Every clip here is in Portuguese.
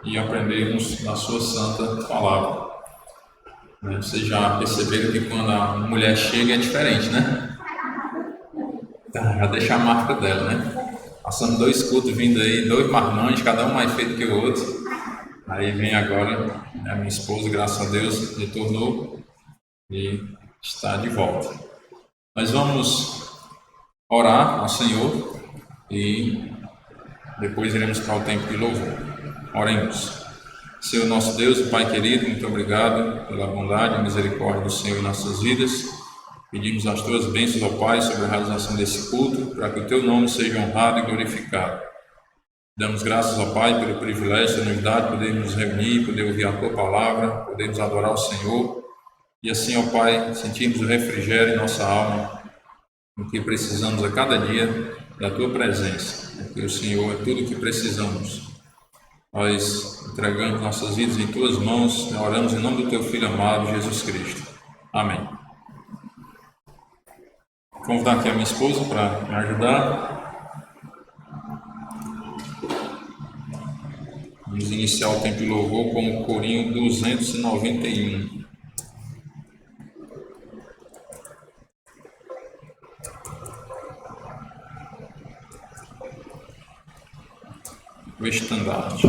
e aprendermos da sua santa palavra. Vocês já perceberam que quando a mulher chega é diferente, né? Já deixa a marca dela, né? Passando 2 cultos vindo aí, 2 marmanjos, cada um mais feito que o outro. Aí vem agora a minha esposa, graças a Deus, retornou e está de volta. Nós vamos orar ao Senhor e depois iremos para o tempo de louvor. Oremos. Senhor nosso Deus e Pai querido, muito obrigado pela bondade e misericórdia do Senhor em nossas vidas. Pedimos as tuas bênçãos, ó Pai, sobre a realização desse culto, para que o teu nome seja honrado e glorificado. Damos graças ao Pai pelo privilégio da nos dar de poder nos reunir, poder ouvir a tua palavra, podermos adorar o Senhor. E assim, ó Pai, sentirmos o refrigério em nossa alma, no que precisamos a cada dia da tua presença, porque o Senhor é tudo o que precisamos. Nós entregamos nossas vidas em tuas mãos, oramos em nome do teu Filho amado, Jesus Cristo. Amém. Vou convidar aqui a minha esposa para me ajudar. Vamos iniciar o tempo de louvor com o corinho 291. O estandarte.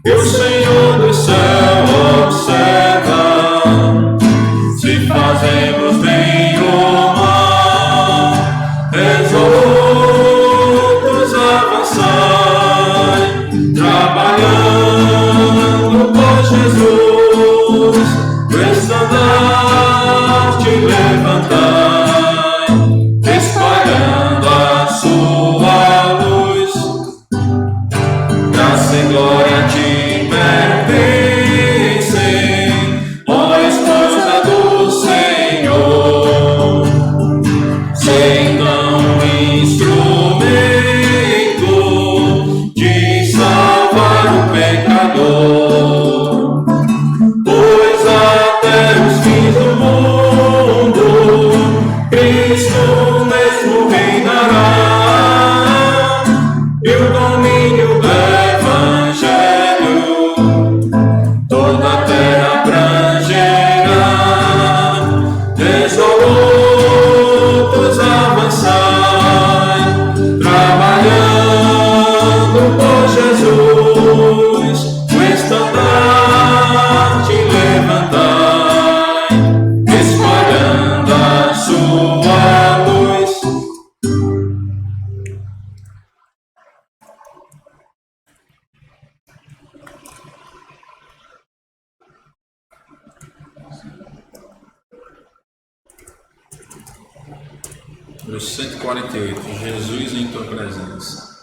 O Senhor do céu observa. toda a terra abrangerá. Resolutos avançai, trabalhando por Jesus, o estandarte levantai, espalhando a sua luz. Número 148, Jesus em tua presença.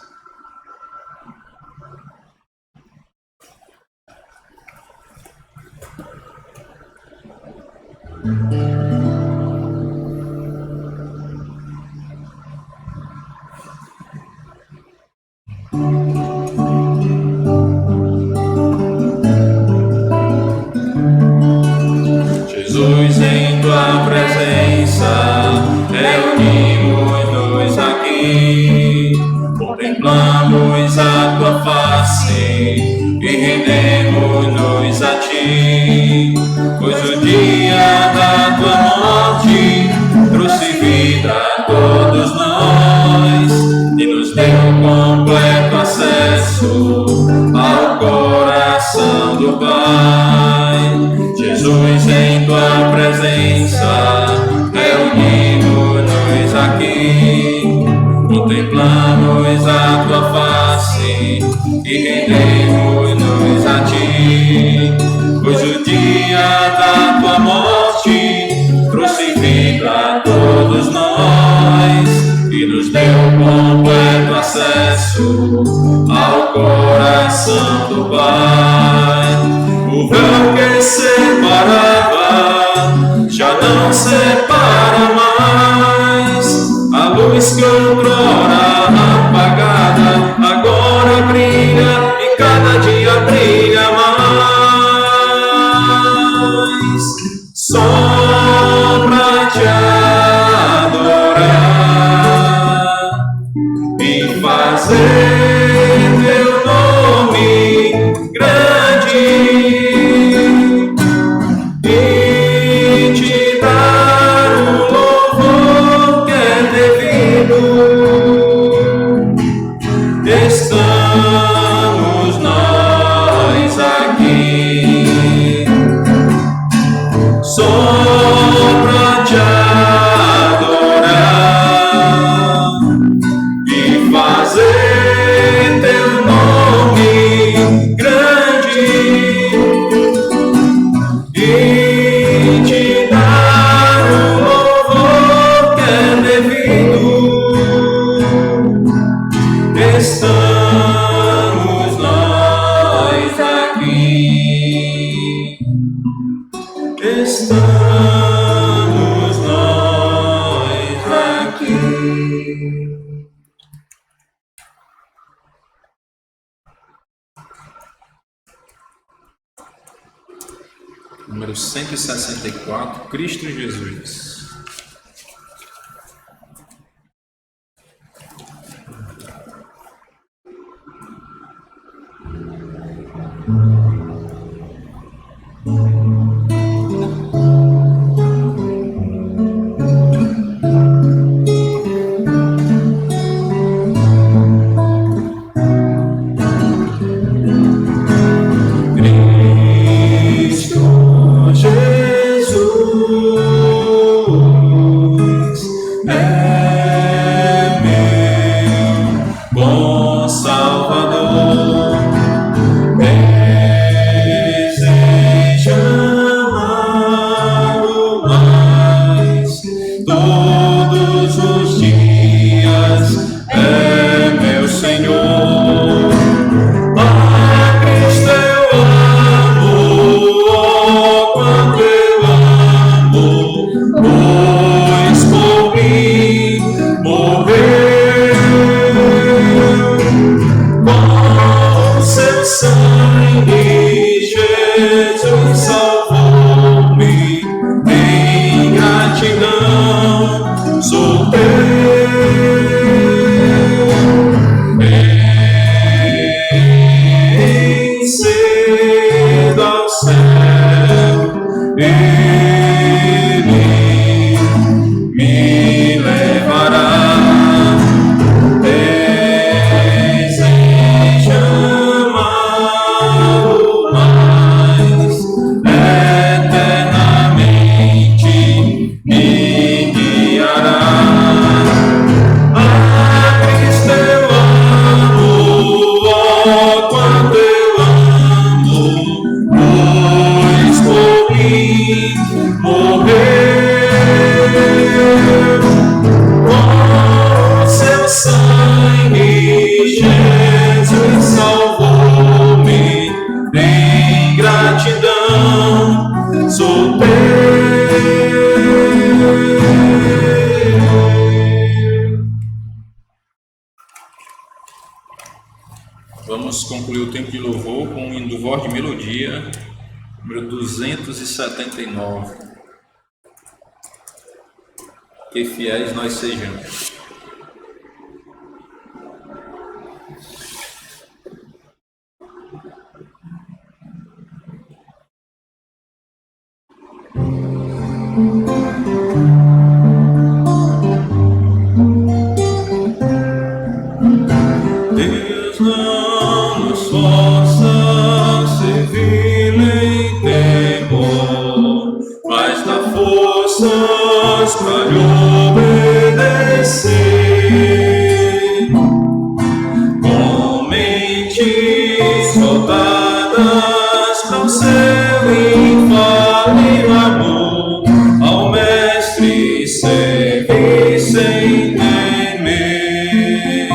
Jesus em tua presença, reunimos-nos aqui, contemplamos a tua face e rendemos-nos a ti, pois o dia da tua morte trouxe vida a todos nós e nos deu completo acesso ao coração do Pai. Jesus em tua presença, reunimos-nos aqui, contemplamos a tua face e rendemos-nos a ti, pois o dia da tua morte trouxe vida a todos nós e nos deu completo acesso ao coração do Pai. O véu que separava já não separa mais. A luz que outrora apagada agora brilha e cada dia brilha mais. Só pra te adorar e fazer teu nome grande e te dar o louvor que é devido. Estamos nós aqui só pra te adorar e fazer teu nome grande e te dar o louvor que é devido. Estamos nós aqui. Estamos nós aqui. Número 164, Cristo Jesus. Cedo ao céu. Ele me levará. Desejamá-lo mais eternamente me guiará. A Cristo eu amo, oh, quanto eu amo, pois por mim morreu. Com seu sangue Jesus salvou-me, em gratidão sou teu. Vamos concluir o tempo de louvor com o hino do Voz de Melodia, número 279. Que fiéis nós sejamos. Deus não nos força servir em temor, mas dá forças para lhe obedecer. Com mentes voltadas para o seu infalível amor, ao Mestre servir sem temer.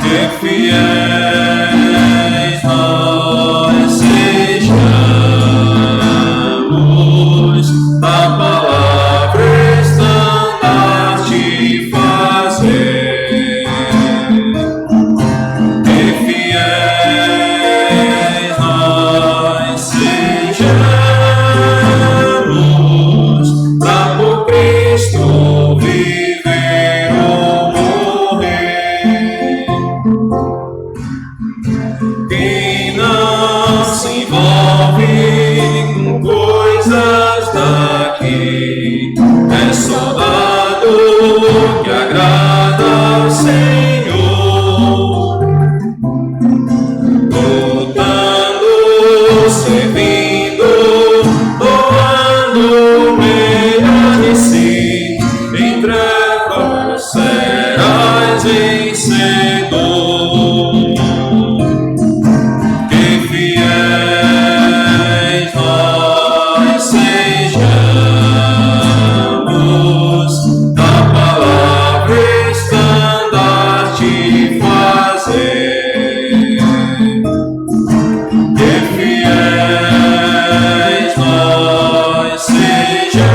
Que fiéis nós sejamos, da palavra estandarte fazer. Que fiéis nós sejamos, pra por Cristo viver ou morrer. Quem não se envolve com coisas daqui é soldado que agrada ao Senhor, lutando, servindo, doando o melhor de si. Em trevas serás vencedor. Que fiéis nós sejamos, da palavra estandarte fazer. Que fiéis nós sejamos,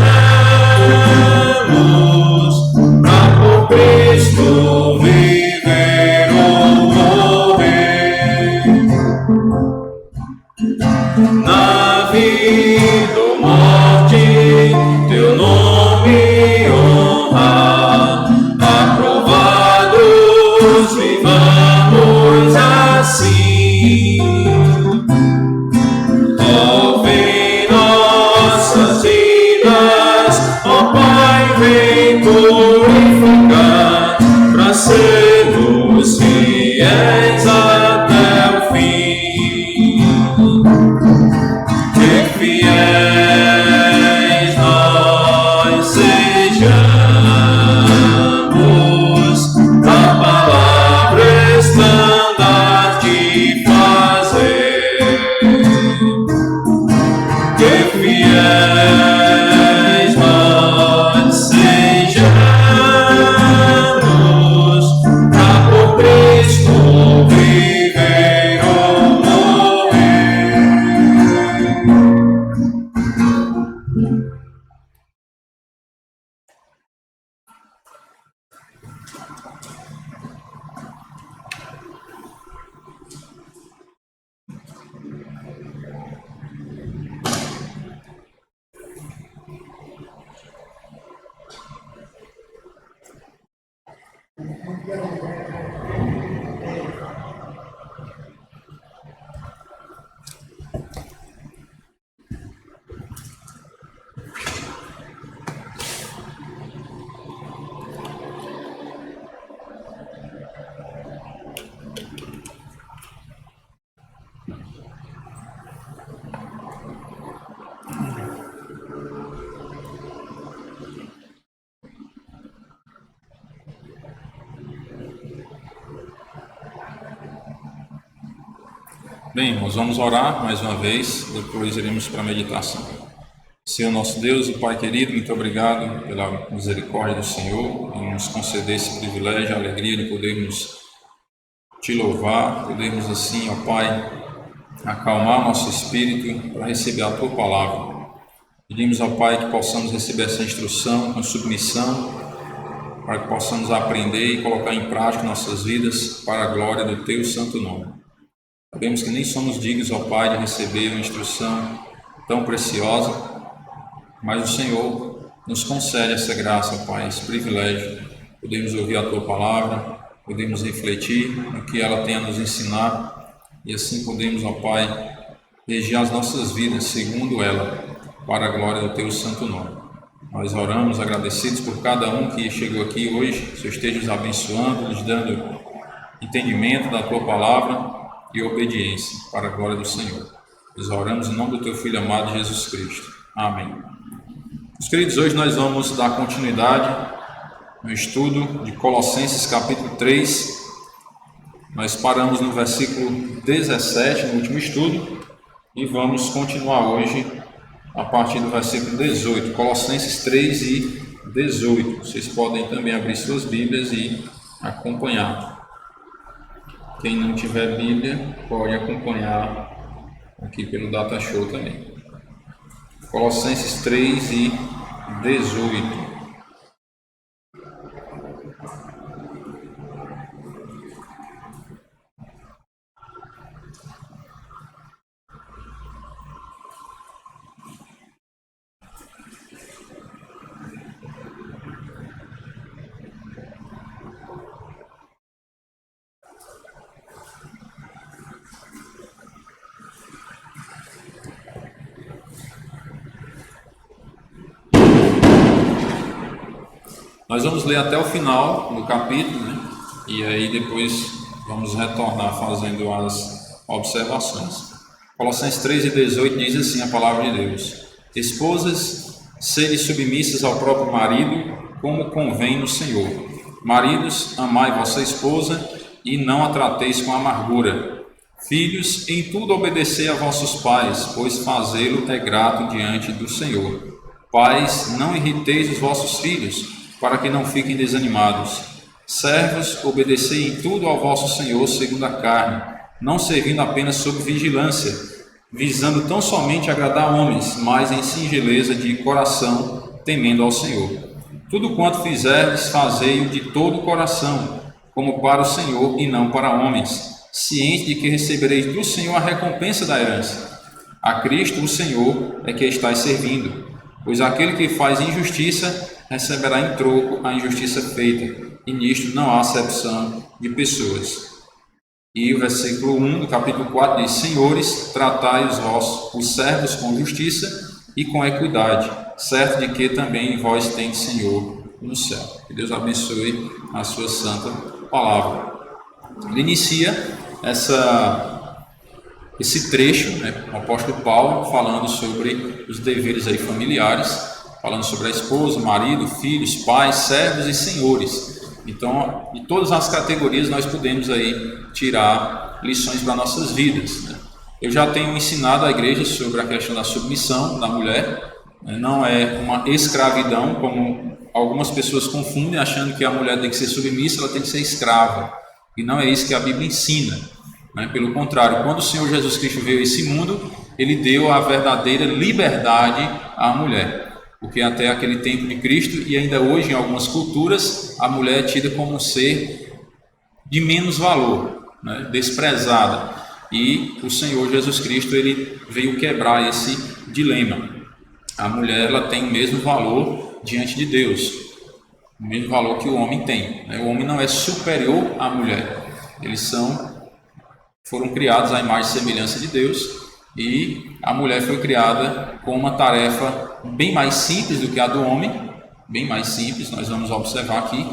pra por Cristo viver ou morrer. Na vida ou morte, teu nome honra, aprovados vivamos assim. Ó, vem nossas vidas, ó Pai, vem glorificar, pra sermos fiéis até o fim. Que fiéis Bem, irmãos, vamos orar mais uma vez, depois iremos para a meditação. Senhor nosso Deus e Pai querido, muito obrigado pela misericórdia do Senhor em nos conceder esse privilégio, a alegria de podermos te louvar, podermos assim, ó Pai, acalmar nosso espírito para receber a Tua Palavra. Pedimos ao Pai que possamos receber essa instrução com submissão, para que possamos aprender e colocar em prática nossas vidas para a glória do Teu santo nome. Sabemos que nem somos dignos, ó Pai, de receber uma instrução tão preciosa, mas o Senhor nos concede essa graça, ó Pai, esse privilégio. Podemos ouvir a Tua Palavra, podemos refletir no que ela tem a nos ensinar e assim podemos, ó Pai, reger as nossas vidas segundo ela, para a glória do Teu santo nome. Nós oramos agradecidos por cada um que chegou aqui hoje, que o Senhor esteja os abençoando, lhes dando entendimento da Tua Palavra e obediência para a glória do Senhor. Nós oramos em nome do Teu Filho amado Jesus Cristo. Amém. Meus queridos, hoje nós vamos dar continuidade no estudo de Colossenses capítulo 3. Nós paramos no versículo 17, no último estudo, e vamos continuar hoje a partir do versículo 18, Colossenses 3 e 18. Vocês podem também abrir suas Bíblias e acompanhar. Quem não tiver Bíblia, pode acompanhar aqui pelo Data Show também. Colossenses 3 e 18. Nós vamos ler até o final do capítulo, né? E aí depois vamos retornar fazendo as observações. Colossenses 3 e 18 diz assim a palavra de Deus: Esposas, sede submissas ao próprio marido, como convém no Senhor. Maridos, amai vossa esposa e não a trateis com amargura. Filhos, em tudo obedecei a vossos pais, pois fazê-lo é grato diante do Senhor. Pais, não irriteis os vossos filhos, para que não fiquem desanimados. Servos, obedecei em tudo ao vosso Senhor segundo a carne, não servindo apenas sob vigilância, visando tão somente agradar homens, mas em singeleza de coração, temendo ao Senhor. Tudo quanto fizerdes, fazei-o de todo o coração, como para o Senhor e não para homens, ciente de que recebereis do Senhor a recompensa da herança. A Cristo, o Senhor, é que estáis servindo, pois aquele que faz injustiça receberá em troco a injustiça feita, e nisto não há acepção de pessoas. E o versículo 1 do capítulo 4 diz: Senhores, tratai os servos com justiça e com equidade, certo de que também vós tendes Senhor no céu. Que Deus abençoe a sua santa palavra. Ele inicia esse trecho, né, o apóstolo Paulo falando sobre os deveres aí familiares, falando sobre a esposa, marido, filhos, pais, servos e senhores. Então, de todas as categorias nós podemos aí tirar lições para nossas vidas, né? Eu já tenho ensinado à igreja sobre a questão da submissão da mulher, né? Não é uma escravidão, como algumas pessoas confundem, achando que a mulher tem que ser submissa, ela tem que ser escrava. E não é isso que a Bíblia ensina, né? Pelo contrário, quando o Senhor Jesus Cristo veio a esse mundo, Ele deu a verdadeira liberdade à mulher. Porque até aquele tempo de Cristo, e ainda hoje em algumas culturas, a mulher é tida como um ser de menos valor, né? Desprezada. E o Senhor Jesus Cristo, Ele veio quebrar esse dilema. A mulher, ela tem o mesmo valor diante de Deus, o mesmo valor que o homem tem, né? O homem não é superior à mulher. Eles foram criados à imagem e semelhança de Deus, e a mulher foi criada com uma tarefa bem mais simples do que a do homem, bem mais simples, nós vamos observar aqui,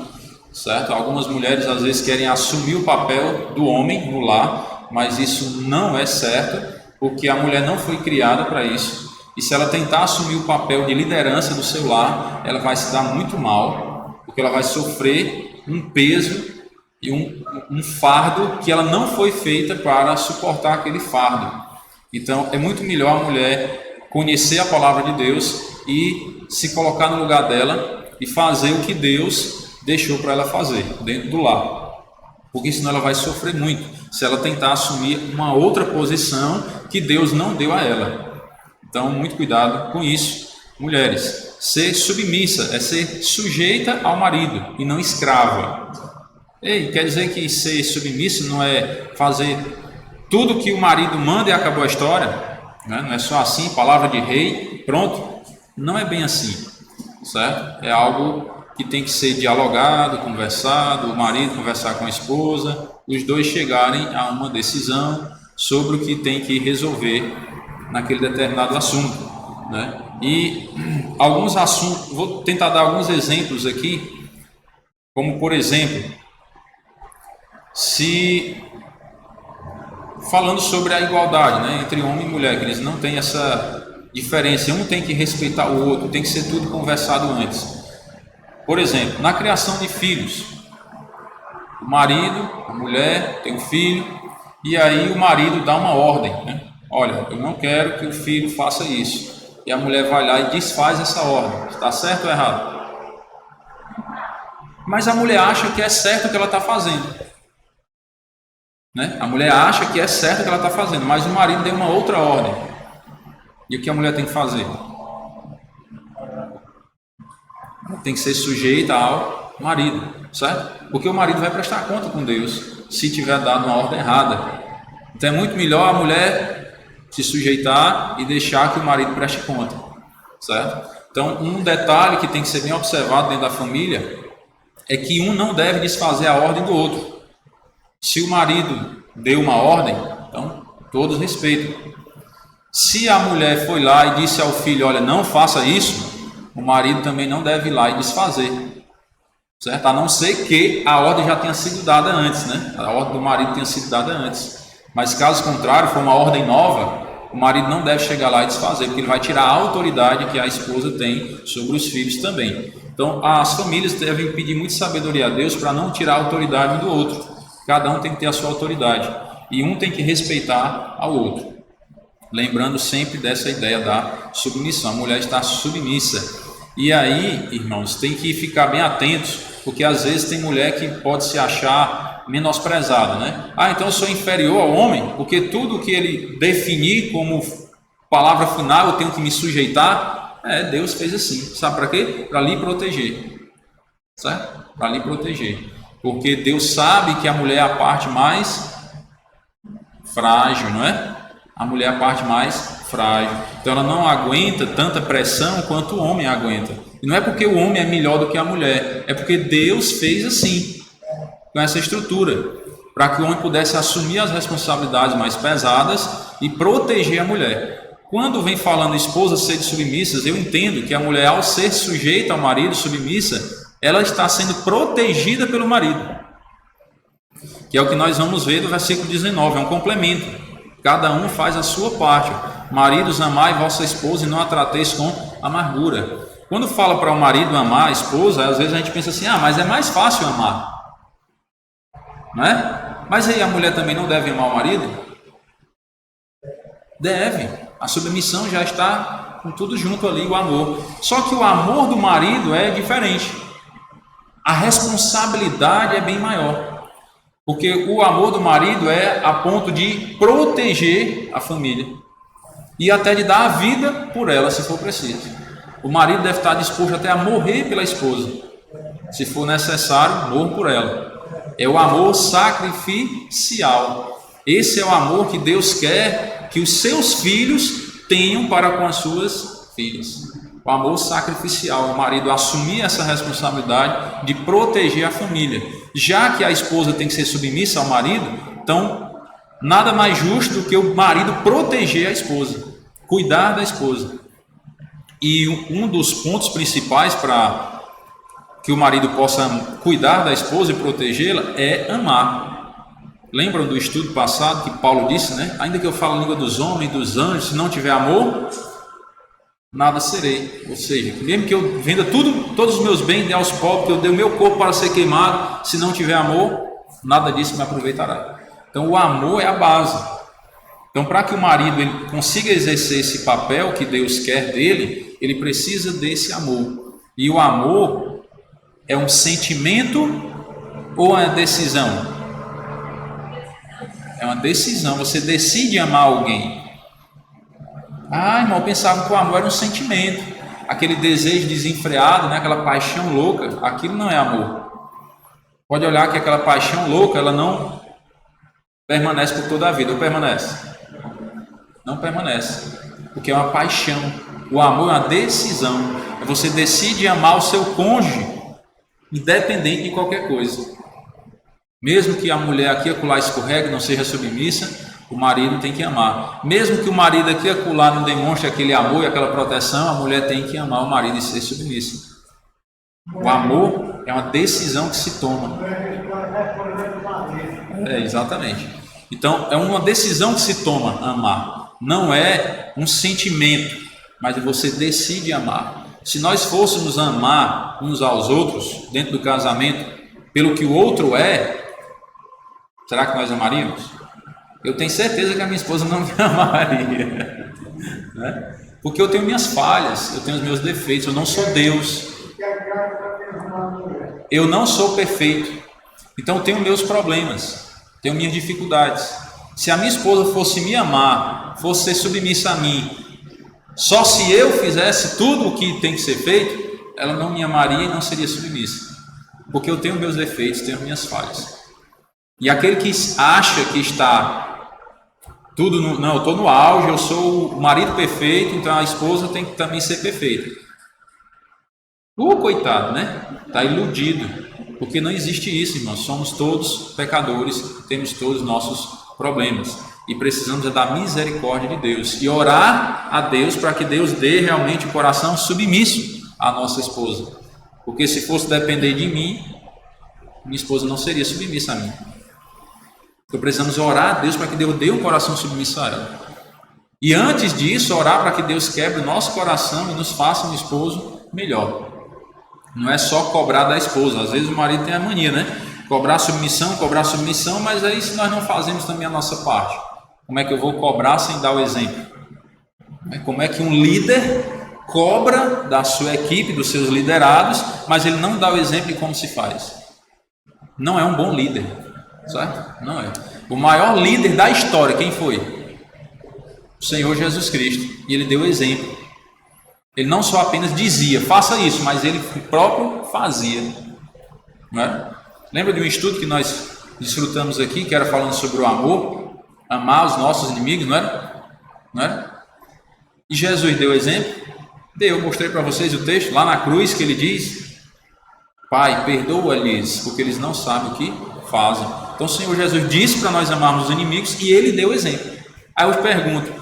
certo? Algumas mulheres às vezes querem assumir o papel do homem no lar, mas isso não é certo, porque a mulher não foi criada para isso, e se ela tentar assumir o papel de liderança do seu lar, ela vai se dar muito mal, porque ela vai sofrer um peso e um fardo que ela não foi feita para suportar aquele fardo. Então, é muito melhor a mulher conhecer a palavra de Deus e se colocar no lugar dela e fazer o que Deus deixou para ela fazer dentro do lar, porque senão ela vai sofrer muito se ela tentar assumir uma outra posição que Deus não deu a ela. Então, muito cuidado com isso, mulheres. Ser submissa é ser sujeita ao marido e não escrava. Ei, quer dizer que ser submisso não é fazer tudo que o marido manda e acabou a história, né? Não é só assim, palavra de rei, pronto. Não é bem assim, certo? É algo que tem que ser dialogado, conversado, o marido conversar com a esposa, os dois chegarem a uma decisão sobre o que tem que resolver naquele determinado assunto, né? E alguns assuntos, vou tentar dar alguns exemplos aqui, como por exemplo, se falando sobre a igualdade, né, entre homem e mulher, que eles não têm essa diferença, um tem que respeitar o outro, tem que ser tudo conversado antes. Por exemplo, na criação de filhos, o marido, a mulher tem um filho, e aí o marido dá uma ordem, né? Olha, eu não quero que o filho faça isso. E a mulher vai lá e desfaz essa ordem. Está certo ou errado? Mas a mulher acha que é certo o que ela está fazendo, né? A mulher acha que é certo o que ela está fazendo, mas o marido deu uma outra ordem. E o que a mulher tem que fazer? Ela tem que ser sujeita ao marido, certo? Porque o marido vai prestar conta com Deus se tiver dado uma ordem errada. Então é muito melhor a mulher se sujeitar e deixar que o marido preste conta, certo? Então, um detalhe que tem que ser bem observado dentro da família é que um não deve desfazer a ordem do outro. Se o marido deu uma ordem, então todos respeitam. Se a mulher foi lá e disse ao filho, olha, não faça isso, o marido também não deve ir lá e desfazer, certo? A não ser que a ordem já tenha sido dada antes, né? A ordem do marido tenha sido dada antes. Mas caso contrário, for uma ordem nova, o marido não deve chegar lá e desfazer, porque ele vai tirar a autoridade que a esposa tem sobre os filhos também. Então, as famílias devem pedir muita sabedoria a Deus para não tirar a autoridade um do outro. Cada um tem que ter a sua autoridade e um tem que respeitar ao outro. Lembrando sempre dessa ideia da submissão. A mulher está submissa. E aí, irmãos, tem que ficar bem atentos, porque às vezes tem mulher que pode se achar menosprezada, né? Ah, então eu sou inferior ao homem, porque tudo que ele definir como palavra final eu tenho que me sujeitar. Deus fez assim. Sabe para quê? Para lhe proteger, certo? Para lhe proteger. Porque Deus sabe que a mulher é a parte mais frágil, não é? A mulher é a parte mais frágil. Então ela não aguenta tanta pressão quanto o homem aguenta. E não é porque o homem é melhor do que a mulher, é porque Deus fez assim, com essa estrutura, para que o homem pudesse assumir as responsabilidades mais pesadas e proteger a mulher. Quando vem falando esposa ser submissas, eu entendo que a mulher, ao ser sujeita ao marido, submissa, ela está sendo protegida pelo marido, que é o que nós vamos ver do versículo 19, é um complemento. Cada um faz a sua parte. Maridos, amai vossa esposa e não a trateis com amargura. Quando fala para o marido amar a esposa, às vezes a gente pensa assim, mas é mais fácil amar, não é? Mas aí a mulher também não deve amar o marido? Deve. A submissão já está com tudo junto ali, o amor. Só que o amor do marido é diferente. A responsabilidade é bem maior. Porque o amor do marido é a ponto de proteger a família e até de dar a vida por ela, se for preciso. O marido deve estar disposto até a morrer pela esposa. Se for necessário, morra por ela. É o amor sacrificial. Esse é o amor que Deus quer que os seus filhos tenham para com as suas filhas. O amor sacrificial, o marido assumir essa responsabilidade de proteger a família. Já que a esposa tem que ser submissa ao marido, então nada mais justo do que o marido proteger a esposa, cuidar da esposa. E um dos pontos principais para que o marido possa cuidar da esposa e protegê-la é amar. Lembram do estudo passado que Paulo disse, né? Ainda que eu fale a língua dos homens e dos anjos, se não tiver amor, nada serei. Ou seja, mesmo que eu venda todos os meus bens, dê aos pobres, que eu dê o meu corpo para ser queimado, se não tiver amor, nada disso me aproveitará. Então o amor é a base. Então, para que o marido ele consiga exercer esse papel que Deus quer dele, ele precisa desse amor. E o amor é um sentimento ou é uma decisão? É uma decisão. Você decide amar alguém. Ah, irmão, eu pensava que o amor era um sentimento. Aquele desejo desenfreado, né? Aquela paixão louca. Aquilo não é amor. Pode olhar que aquela paixão louca, ela não permanece por toda a vida. Ou permanece? Não permanece, porque é uma paixão. O amor é uma decisão. Você decide amar o seu cônjuge, independente de qualquer coisa. Mesmo que a mulher aqui e acolá escorregue, não seja submissa, o marido tem que amar. Mesmo que o marido aqui e acolá não demonstre aquele amor e aquela proteção, a mulher tem que amar o marido e ser submissa. O amor é uma decisão que se toma. Exatamente. Então, é uma decisão que se toma, amar. Não é um sentimento, mas você decide amar. Se nós fôssemos amar uns aos outros, dentro do casamento, pelo que o outro é, será que nós amaríamos? Eu tenho certeza que a minha esposa não me amaria, né? Porque eu tenho minhas falhas, eu tenho os meus defeitos, eu não sou Deus, eu não sou perfeito, então eu tenho meus problemas, tenho minhas dificuldades. Se a minha esposa fosse me amar, fosse ser submissa a mim, só se eu fizesse tudo o que tem que ser feito, ela não me amaria e não seria submissa, porque eu tenho meus defeitos, tenho minhas falhas. E aquele que acha que está tudo não, eu estou no auge, eu sou o marido perfeito, então a esposa tem que também ser perfeita. Coitado, né? Está iludido, porque não existe isso, irmãos. Somos todos pecadores, temos todos nossos problemas e precisamos da misericórdia de Deus e orar a Deus para que Deus dê realmente o coração submisso à nossa esposa, porque se fosse depender de mim, minha esposa não seria submissa a mim. Então precisamos orar a Deus para que Deus dê um coração submisso a ela, e antes disso orar para que Deus quebre o nosso coração e nos faça um esposo melhor. Não é só cobrar da esposa. Às vezes o marido tem a mania, né? Cobrar submissão, mas aí se nós não fazemos também a nossa parte, como é que eu vou cobrar sem dar o exemplo? Como é que um líder cobra da sua equipe, dos seus liderados, mas ele não dá o exemplo de como se faz? Não é um bom líder, certo? Não é. O maior líder da história, quem foi? O Senhor Jesus Cristo, e ele deu o exemplo. Ele não só apenas dizia, faça isso, mas ele próprio fazia, não é? Lembra de um estudo que nós desfrutamos aqui, que era falando sobre o amor, amar os nossos inimigos, não era? Não era? E Jesus deu exemplo? Eu mostrei para vocês o texto, lá na cruz, que ele diz, Pai, perdoa-lhes, porque eles não sabem o que fazem. Então o Senhor Jesus disse para nós amarmos os inimigos, e ele deu exemplo. Aí eu pergunto,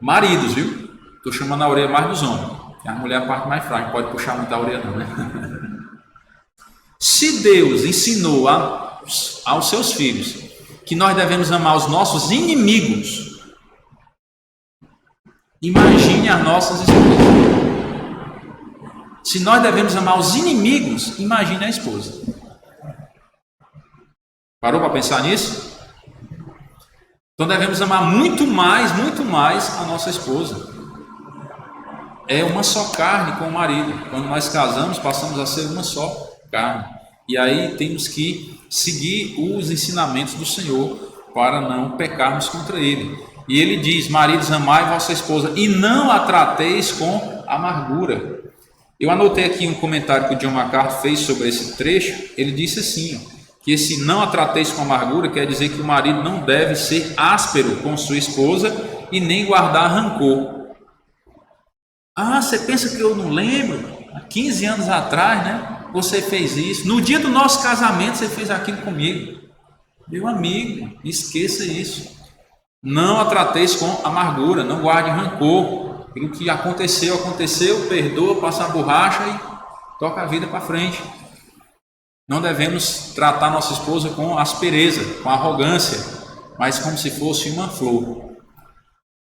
maridos, viu? Estou chamando a orelha mais dos homens, a mulher é a parte mais fraca, não pode puxar muito a orelha não, né? Se Deus ensinou aos seus filhos que nós devemos amar os nossos inimigos, imagine as nossas esposas. Se nós devemos amar os inimigos, imagine a esposa. Parou para pensar nisso? Então devemos amar muito mais a nossa esposa. É uma só carne com o marido. Quando nós casamos, passamos a ser uma só carne. E aí temos que seguir os ensinamentos do Senhor para não pecarmos contra Ele. E Ele diz, maridos, amai vossa esposa e não a trateis com amargura. Eu anotei aqui um comentário que o John MacArthur fez sobre esse trecho. Ele disse assim, que esse não a trateis com amargura quer dizer que o marido não deve ser áspero com sua esposa e nem guardar rancor. Ah, você pensa que eu não lembro? Há 15 anos atrás, né? Você fez isso. No dia do nosso casamento, você fez aquilo comigo. Meu amigo, esqueça isso. Não a trateis com amargura, não guarde rancor. Aquilo que aconteceu, perdoa, passa a borracha e toca a vida para frente. Não devemos tratar nossa esposa com aspereza, com arrogância, mas como se fosse uma flor.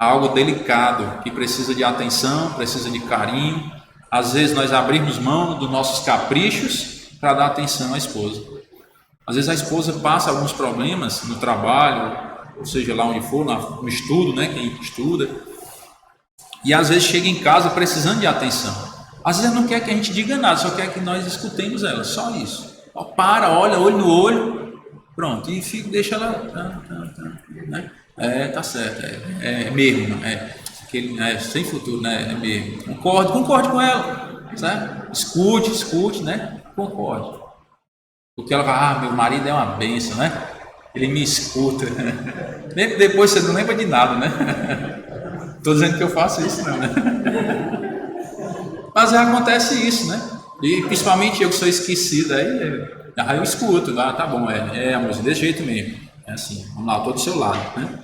Algo delicado, que precisa de atenção, precisa de carinho. Às vezes nós abrimos mão dos nossos caprichos para dar atenção à esposa. Às vezes a esposa passa alguns problemas no trabalho, ou seja, lá onde for, no estudo, né? Quem estuda. E às vezes chega em casa precisando de atenção. Às vezes ela não quer que a gente diga nada, só quer que nós escutemos ela, só isso. Para, olha, olho no olho, pronto, e fica, deixa ela, né? Tá certo, é mesmo, sem futuro, né? É mesmo. Concorde com ela, certo? Escute, né? Concorde. Porque ela vai, meu marido é uma bênção, né? Ele me escuta. Nem que depois você não lembra de nada, né? Estou dizendo que eu faço isso, não, né? Mas acontece isso, né? E principalmente eu que sou esquecido, aí eu escuto, tá bom, amor, desse jeito mesmo. É assim, vamos lá, eu estou do seu lado, né?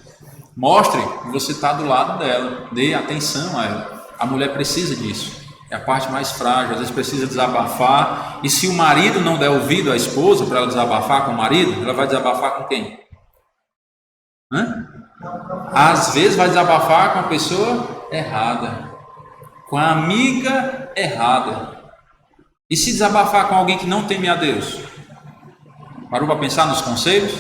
Mostre que você está do lado dela, dê atenção a ela. A mulher precisa disso, é a parte mais frágil, às vezes precisa desabafar. E se o marido não der ouvido à esposa para ela desabafar com o marido, ela vai desabafar com quem? Às vezes vai desabafar com a pessoa errada, com a amiga errada. E se desabafar com alguém que não teme a Deus? Parou para pensar nos conselhos?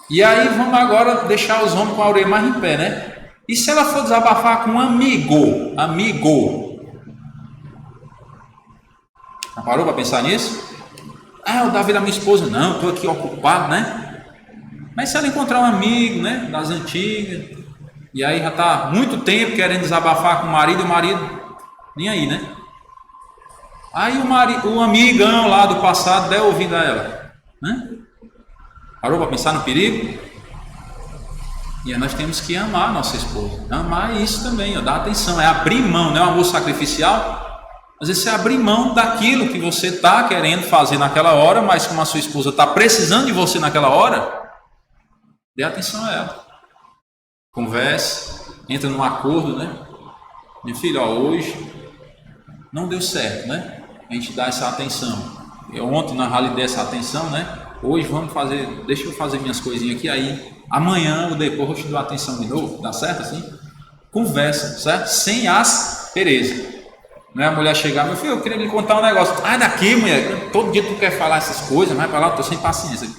E aí vamos agora deixar os homens com a orelha mais em pé, né? E se ela for desabafar com um amigo? Parou para pensar nisso? O Davi da minha esposa, não, estou aqui ocupado, né? Mas se ela encontrar um amigo, né, das antigas, e aí já está muito tempo querendo desabafar com o marido nem aí, né? Aí o amigão lá do passado der ouvido a ela, né? Parou para pensar no perigo? E aí nós temos que amar a nossa esposa. Amar isso também, dar atenção, é abrir mão, não é um amor sacrificial? Às vezes você abrir mão daquilo que você está querendo fazer naquela hora, mas como a sua esposa está precisando de você naquela hora, dê atenção a ela. Converse, entra num acordo, né? Meu filho, hoje não deu certo, né? A gente dá essa atenção. Eu ontem na realidade dei essa atenção, né? Hoje deixa eu fazer minhas coisinhas aqui, aí amanhã ou depois eu te dou atenção de novo, dá certo assim? Conversa, certo? Sem aspereza. Não é a mulher chegar, meu filho, eu queria lhe contar um negócio. Daqui, mulher, todo dia tu quer falar essas coisas, vai para lá, eu tô sem paciência.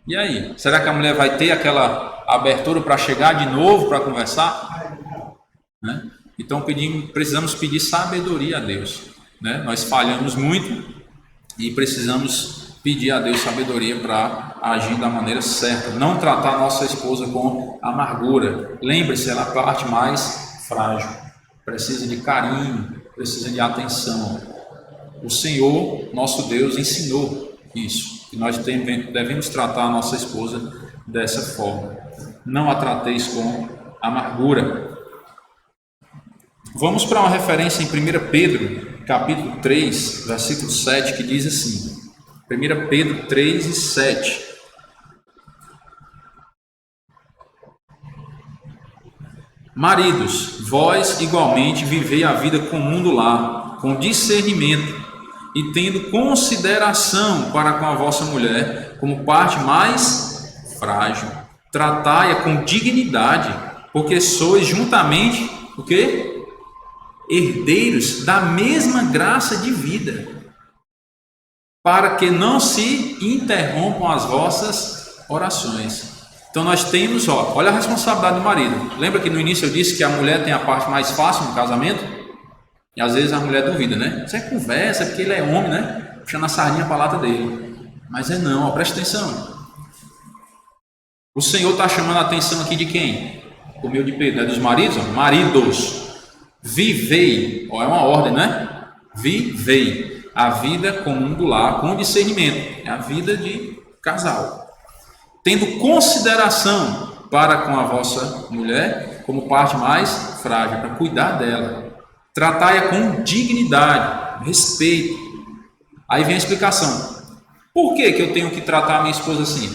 E aí? Será que a mulher vai ter aquela abertura para chegar de novo para conversar? Né? Então precisamos pedir sabedoria a Deus, né? Nós falhamos muito e precisamos pedir a Deus sabedoria para agir da maneira certa, não tratar a nossa esposa com amargura. Lembre-se, ela é a parte mais frágil, precisa de carinho, precisa de atenção. O Senhor, nosso Deus, ensinou isso, que nós devemos tratar a nossa esposa dessa forma. Não a trateis com amargura. Vamos para uma referência em 1 Pedro, capítulo 3, versículo 7, que diz assim, 1 Pedro 3 e 7. Maridos, vós igualmente vivei a vida comum do lar, com discernimento e tendo consideração para com a vossa mulher como parte mais frágil. Tratai-a com dignidade, porque sois juntamente o quê? Herdeiros da mesma graça de vida, para que não se interrompam as vossas orações. Então nós temos, olha a responsabilidade do marido. Lembra que no início eu disse que a mulher tem a parte mais fácil no casamento? E às vezes a mulher duvida, né? Você conversa, porque ele é homem, né? Puxando a sardinha para a lata dele. Mas não, preste atenção. O Senhor está chamando a atenção aqui de quem? O meu de Pedro, é dos maridos? Maridos. Vivei, é uma ordem, né? Vivei a vida comum do lar com discernimento, é a vida de casal, tendo consideração para com a vossa mulher como parte mais frágil, para cuidar dela, tratai-a com dignidade, respeito. Aí vem a explicação. Por que eu tenho que tratar a minha esposa assim?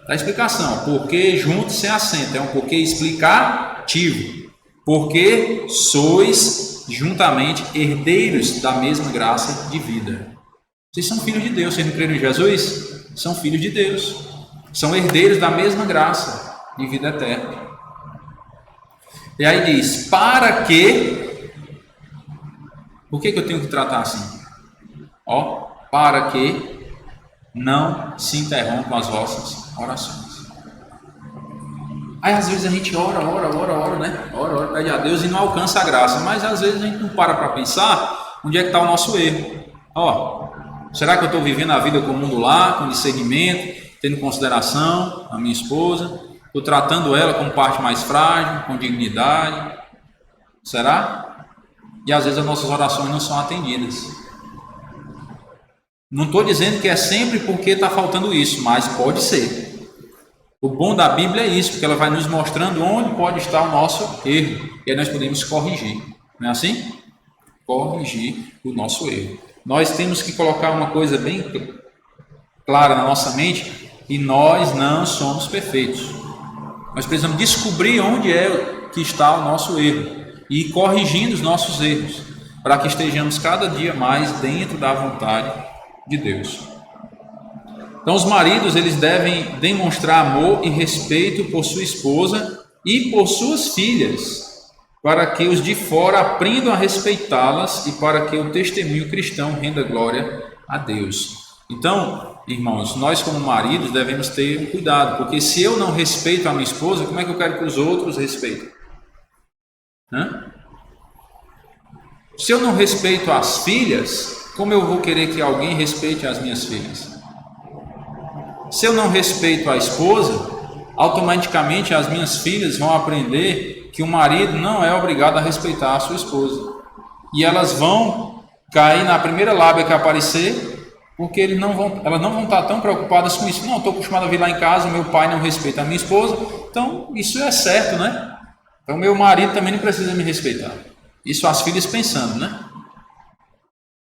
A explicação, porque junto sem acento, é um porquê explicativo. Porque sois juntamente herdeiros da mesma graça de vida. Vocês são filhos de Deus, vocês não creram em Jesus? São filhos de Deus, são herdeiros da mesma graça de vida eterna. E aí diz, para que, por que eu tenho que tratar assim? Para que não se interrompam as vossas orações. Aí às vezes a gente ora, né? Ora, pede a Deus e não alcança a graça. Mas às vezes a gente não para pensar onde é que está o nosso erro. Será que eu estou vivendo a vida comum do lar, com discernimento, tendo consideração a minha esposa? Estou tratando ela como parte mais frágil, com dignidade? Será? E às vezes as nossas orações não são atendidas. Não estou dizendo que é sempre porque está faltando isso, mas pode ser. O bom da Bíblia é isso, porque ela vai nos mostrando onde pode estar o nosso erro. E aí nós podemos corrigir. Não é assim? Corrigir o nosso erro. Nós temos que colocar uma coisa bem clara na nossa mente, e nós não somos perfeitos. Nós precisamos descobrir onde é que está o nosso erro e ir corrigindo os nossos erros, para que estejamos cada dia mais dentro da vontade de Deus. Então os maridos, eles devem demonstrar amor e respeito por sua esposa e por suas filhas, para que os de fora aprendam a respeitá-las e para que o testemunho cristão renda glória a Deus. Então, irmãos, nós como maridos devemos ter um cuidado, porque se eu não respeito a minha esposa, como é que eu quero que os outros respeitem? Se eu não respeito as filhas, como eu vou querer que alguém respeite as minhas filhas? Se eu não respeito a esposa, automaticamente as minhas filhas vão aprender que o marido não é obrigado a respeitar a sua esposa. E elas vão cair na primeira lábia que aparecer, porque elas não vão estar tão preocupadas com isso. Não, estou acostumado a vir lá em casa, meu pai não respeita a minha esposa, então isso é certo, né? Então meu marido também não precisa me respeitar. Isso as filhas pensando, né?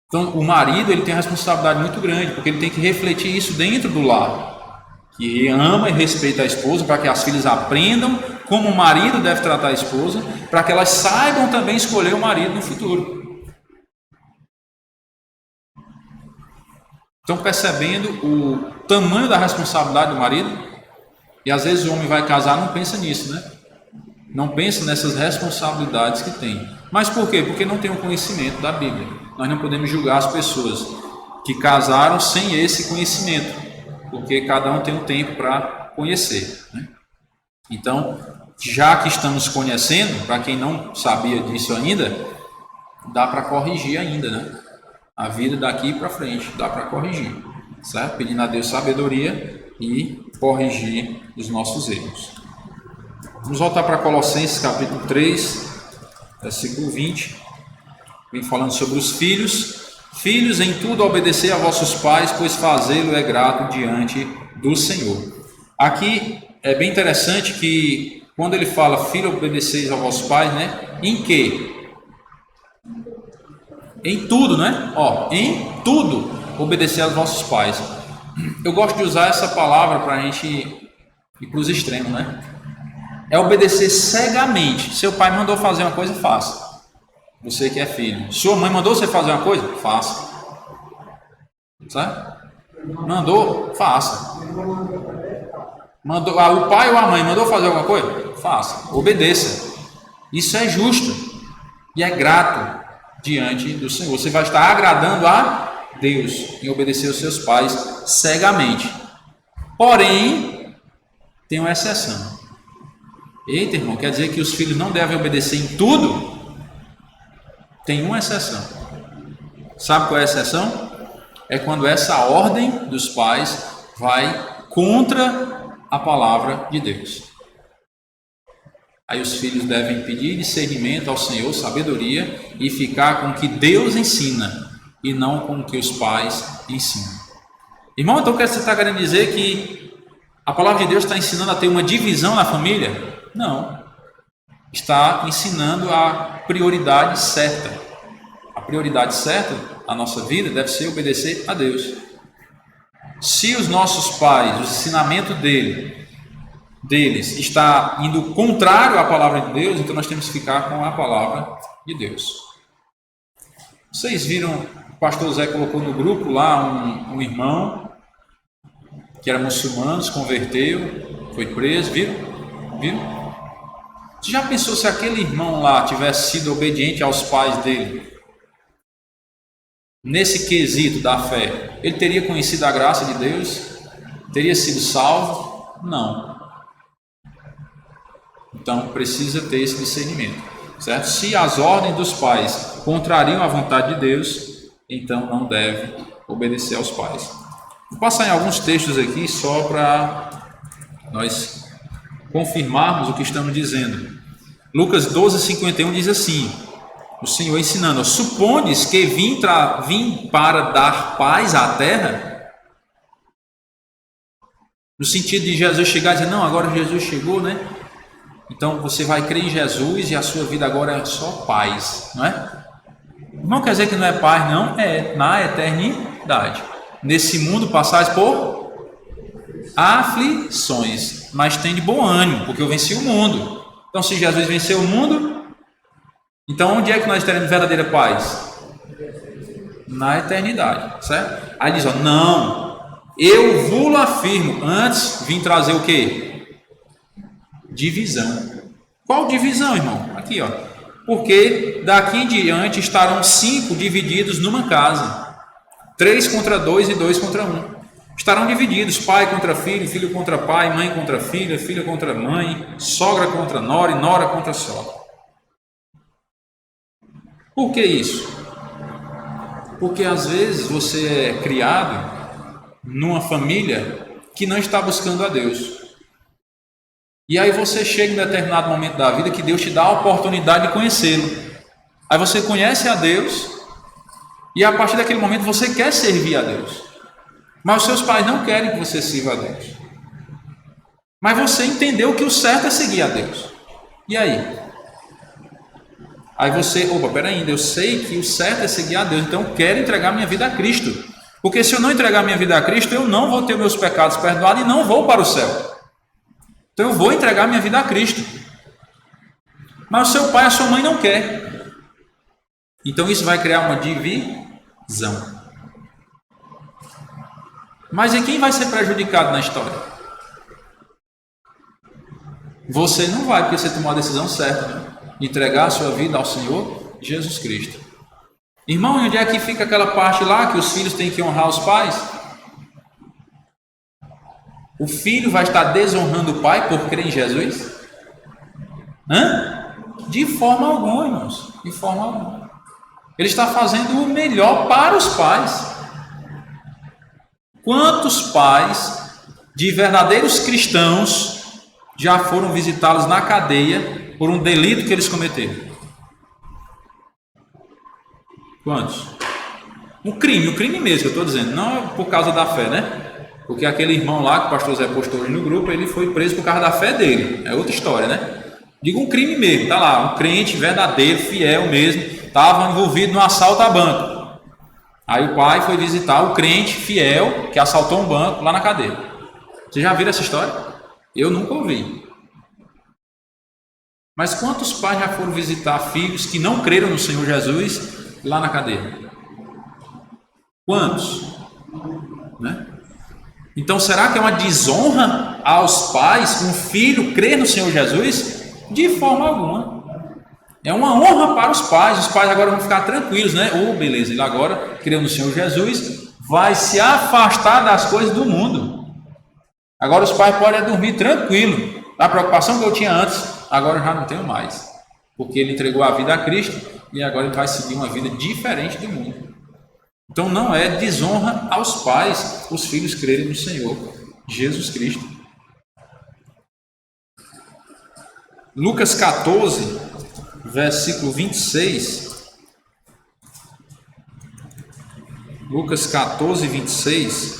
Então o marido, ele tem uma responsabilidade muito grande, porque ele tem que refletir isso dentro do lar, que ama e respeita a esposa, para que as filhas aprendam como o marido deve tratar a esposa, para que elas saibam também escolher o marido no futuro. Estão percebendo o tamanho da responsabilidade do marido? E às vezes o homem vai casar e não pensa nisso, né? Não pensa nessas responsabilidades que tem. Mas por quê? Porque não tem o conhecimento da Bíblia. Nós não podemos julgar as pessoas que casaram sem esse conhecimento, porque cada um tem um tempo para conhecer, né? Então, já que estamos conhecendo, para quem não sabia disso ainda, dá para corrigir ainda, né? A vida daqui para frente, dá para corrigir, certo? Pedindo a Deus sabedoria e corrigir os nossos erros. Vamos voltar para Colossenses capítulo 3, versículo 20. Vem falando sobre os filhos. Filhos, em tudo obedecei a vossos pais, pois fazê-lo é grato diante do Senhor. Aqui é bem interessante que quando ele fala, filho, obedeceis aos vossos pais, né? Em quê? Em tudo, né? Em tudo obedecer aos vossos pais. Eu gosto de usar essa palavra para a gente ir para os extremos, né? É obedecer cegamente. Seu pai mandou fazer uma coisa, faça. Você que é filho. Sua mãe mandou você fazer uma coisa, faça. Certo? Mandou, faça. Mandou, o pai ou a mãe mandou fazer alguma coisa, faça. Obedeça. Isso é justo e é grato diante do Senhor. Você vai estar agradando a Deus em obedecer aos seus pais cegamente. Porém, tem uma exceção. Eita, irmão, quer dizer que os filhos não devem obedecer em tudo? Tem uma exceção. Sabe qual é a exceção? É quando essa ordem dos pais vai contra a palavra de Deus. Aí os filhos devem pedir discernimento ao Senhor, sabedoria, e ficar com o que Deus ensina e não com o que os pais ensinam. Irmão, então você está querendo dizer que a palavra de Deus está ensinando a ter uma divisão na família? Não. Está ensinando a prioridade certa. A prioridade certa na nossa vida deve ser obedecer a Deus. Se os nossos pais, o ensinamento deles está indo contrário à palavra de Deus, então nós temos que ficar com a palavra de Deus. Vocês viram, o pastor Zé colocou no grupo lá um irmão que era muçulmano, se converteu, foi preso, viram? Você já pensou se aquele irmão lá tivesse sido obediente aos pais dele? nesse quesito da fé, ele teria conhecido a graça de Deus? Teria sido salvo? Não. Então precisa ter esse discernimento, certo? Se as ordens dos pais contrariam a vontade de Deus, então não deve obedecer aos pais. Vou passar em alguns textos aqui só para nós confirmarmos o que estamos dizendo. Lucas 12:51 diz assim, o Senhor ensinando: supondes que vim para dar paz à terra? No sentido de Jesus chegar e dizer, não, agora Jesus chegou, né? Então você vai crer em Jesus e a sua vida agora é só paz, não é? Não quer dizer que não é paz, não, é na eternidade. Nesse mundo passais por aflições, mas tem de bom ânimo, porque eu venci o mundo. Então se Jesus venceu o mundo, então onde é que nós teremos verdadeira paz? Na eternidade, certo? Aí diz, ó, não, eu vos afirmo, antes vim trazer o quê? Divisão. Qual divisão, irmão? Aqui, ó. Porque daqui em diante estarão 5 divididos numa casa. 3 contra 2 e 2 contra 1. Estarão divididos, pai contra filho, filho contra pai, mãe contra filha, filha contra mãe, sogra contra nora e nora contra sogra. Por que isso? Porque às vezes você é criado numa família que não está buscando a Deus. E aí você chega em determinado momento da vida que Deus te dá a oportunidade de conhecê-lo. Aí você conhece a Deus e a partir daquele momento você quer servir a Deus. Mas os seus pais não querem que você sirva a Deus. Mas você entendeu que o certo é seguir a Deus. E aí? Aí você, peraí, eu sei que o certo é seguir a Deus, então eu quero entregar minha vida a Cristo. Porque se eu não entregar minha vida a Cristo, eu não vou ter meus pecados perdoados e não vou para o céu. Então eu vou entregar minha vida a Cristo. Mas o seu pai e a sua mãe não quer. Então isso vai criar uma divisão. Mas e quem vai ser prejudicado na história? Você não vai, porque você tomou a decisão certa, né? De entregar a sua vida ao Senhor Jesus Cristo. Irmão, onde é que fica aquela parte lá que os filhos têm que honrar os pais? O filho vai estar desonrando o pai por crer em Jesus? De forma alguma, irmãos. De forma alguma. Ele está fazendo o melhor para os pais. Quantos pais de verdadeiros cristãos já foram visitá-los na cadeia por um delito que eles cometeram? Quantos? O crime mesmo que eu estou dizendo, não por causa da fé, né? Porque aquele irmão lá, que o pastor Zé postou hoje no grupo, ele foi preso por causa da fé dele. É outra história, né? Digo um crime mesmo, tá lá, um crente verdadeiro, fiel mesmo, estava envolvido no assalto a banco. Aí o pai foi visitar o crente fiel que assaltou um banco lá na cadeia. Vocês já viram essa história? Eu nunca ouvi. Mas quantos pais já foram visitar filhos que não creram no Senhor Jesus lá na cadeia? Quantos? Né? Então, será que é uma desonra aos pais um filho crer no Senhor Jesus? De forma alguma. É uma honra para os pais agora vão ficar tranquilos, né? Beleza, ele agora creu no Senhor Jesus, vai se afastar das coisas do mundo. Agora os pais podem dormir tranquilo. A preocupação que eu tinha antes, agora eu já não tenho mais. Porque ele entregou a vida a Cristo e agora ele vai seguir uma vida diferente do mundo. Então não é desonra aos pais os filhos crerem no Senhor Jesus Cristo. Lucas 14, versículo 26. Lucas 14, 26.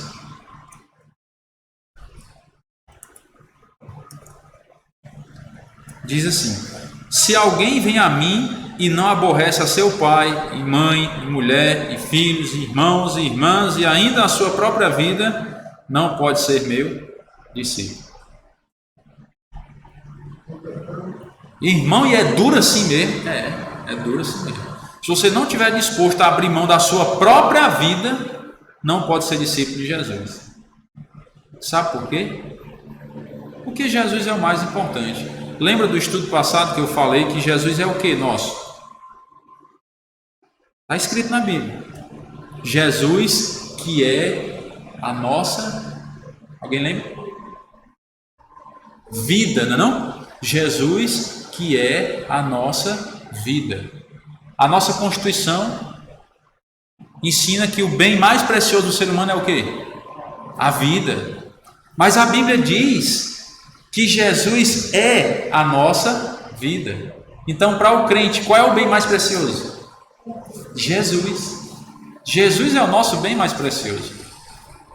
Diz assim: se alguém vem a mim e não aborrece a seu pai, e mãe, e mulher, e filhos, e irmãos e irmãs, e ainda a sua própria vida, não pode ser meu discípulo. Irmão, e é duro assim mesmo? É duro assim mesmo. Se você não estiver disposto a abrir mão da sua própria vida, não pode ser discípulo de Jesus. Sabe por quê? Porque Jesus é o mais importante. Lembra do estudo passado que eu falei que Jesus é o que nosso? Está escrito na Bíblia. Jesus, que é a nossa... Alguém lembra? Vida, não é não? Jesus, que é a nossa vida. A nossa Constituição ensina que o bem mais precioso do ser humano é o quê? A vida. Mas a Bíblia diz que Jesus é a nossa vida. Então, para o crente, qual é o bem mais precioso? Jesus. Jesus é o nosso bem mais precioso.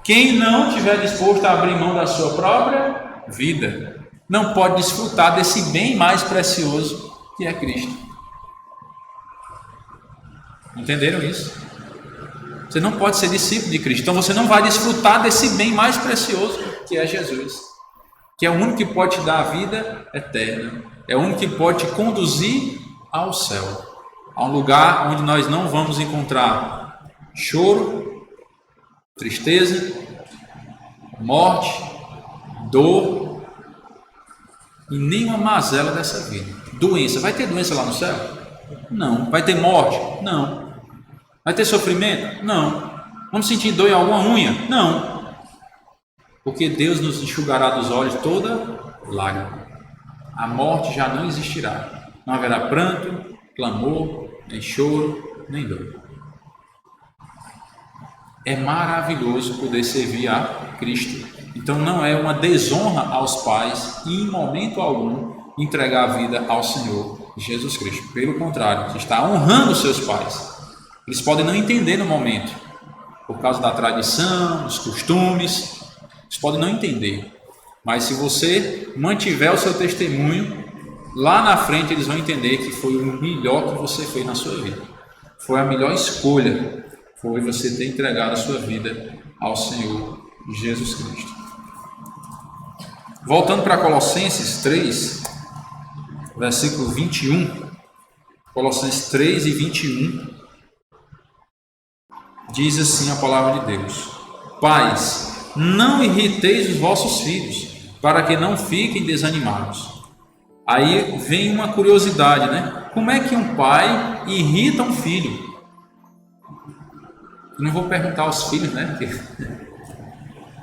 Quem não estiver disposto a abrir mão da sua própria vida, não pode desfrutar desse bem mais precioso que é Cristo. Entenderam isso? Você não pode ser discípulo de Cristo, então você não vai desfrutar desse bem mais precioso que é Jesus, que é o único que pode te dar a vida eterna, é o único que pode te conduzir ao céu, a um lugar onde nós não vamos encontrar choro, tristeza, morte, dor e nenhuma mazela dessa vida. Doença, vai ter doença lá no céu? Não. Vai ter morte? Não. Vai ter sofrimento? Não. Vamos sentir dor em alguma unha? Não. Porque Deus nos enxugará dos olhos toda lágrima. A morte já não existirá. Não haverá pranto, clamor, nem choro, nem dor. É maravilhoso poder servir a Cristo. Então não é uma desonra aos pais e em momento algum entregar a vida ao Senhor Jesus Cristo. Pelo contrário, você está honrando seus pais. Eles podem não entender no momento, por causa da tradição, dos costumes, eles podem não entender. Mas se você mantiver o seu testemunho, lá na frente eles vão entender que foi o melhor que você fez na sua vida. Foi a melhor escolha, foi você ter entregado a sua vida ao Senhor Jesus Cristo. Voltando para Colossenses 3, versículo 21, Colossenses 3 e 21, diz assim a palavra de Deus: Pais, não irriteis os vossos filhos, para que não fiquem desanimados. Aí vem uma curiosidade, né? Como é que um pai irrita um filho? Eu não vou perguntar aos filhos, né?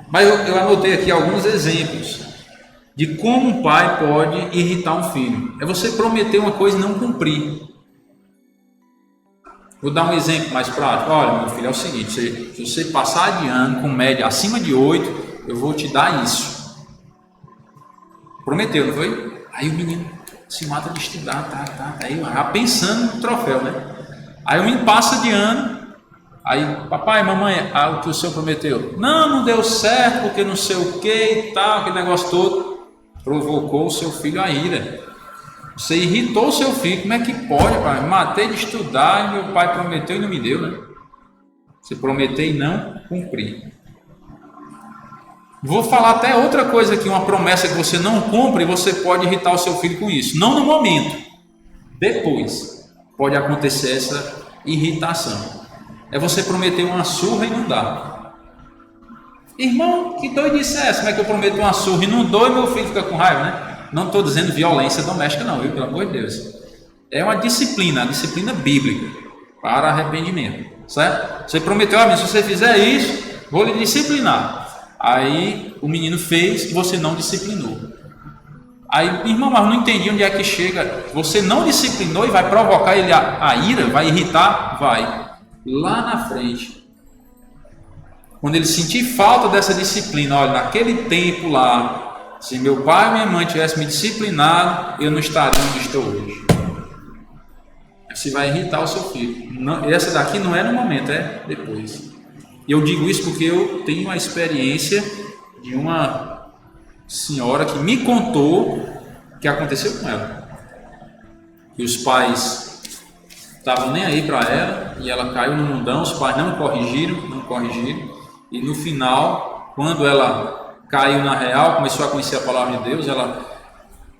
Mas eu anotei aqui alguns exemplos de como um pai pode irritar um filho. É você prometer uma coisa e não cumprir. Vou dar um exemplo mais prático. Olha, meu filho, é o seguinte: se você passar de ano com média acima de 8, eu vou te dar isso. Prometeu, não foi? Aí o menino se mata de estudar, tá. Aí já pensando no troféu, né? Aí o menino passa de ano, aí papai, mamãe, o que o senhor prometeu? Não deu certo, porque não sei o que e tal, aquele negócio todo. Provocou o seu filho a ira. Você irritou o seu filho. Como é que pode, pai? Matei de estudar e meu pai prometeu e não me deu, né? Você prometeu e não cumprir. Vou falar até outra coisa aqui, uma promessa que você não cumpre, você pode irritar o seu filho com isso. Não no momento, depois pode acontecer essa irritação. É você prometer uma surra e não dá. Irmão, que doidice é essa? Como é que eu prometo uma surra e não dou e meu filho fica com raiva, né? Não estou dizendo violência doméstica não, viu? Pelo amor de Deus. É uma disciplina, a disciplina bíblica para arrependimento, certo? Você prometeu, se você fizer isso, vou lhe disciplinar. Aí o menino fez e você não disciplinou. Aí, irmão, mas não entendi onde é que chega. Você não disciplinou e vai provocar ele a ira, vai irritar? Vai. Lá na frente, quando ele sentir falta dessa disciplina, olha, naquele tempo lá, se meu pai e minha mãe tivessem me disciplinado, eu não estaria onde estou hoje. Você vai irritar o seu filho. Não, essa daqui não é no momento, é depois. E eu digo isso porque eu tenho a experiência de uma senhora que me contou o que aconteceu com ela. Que os pais estavam nem aí para ela e ela caiu no mundão, os pais não corrigiram. E no final, quando ela caiu na real, começou a conhecer a palavra de Deus, ela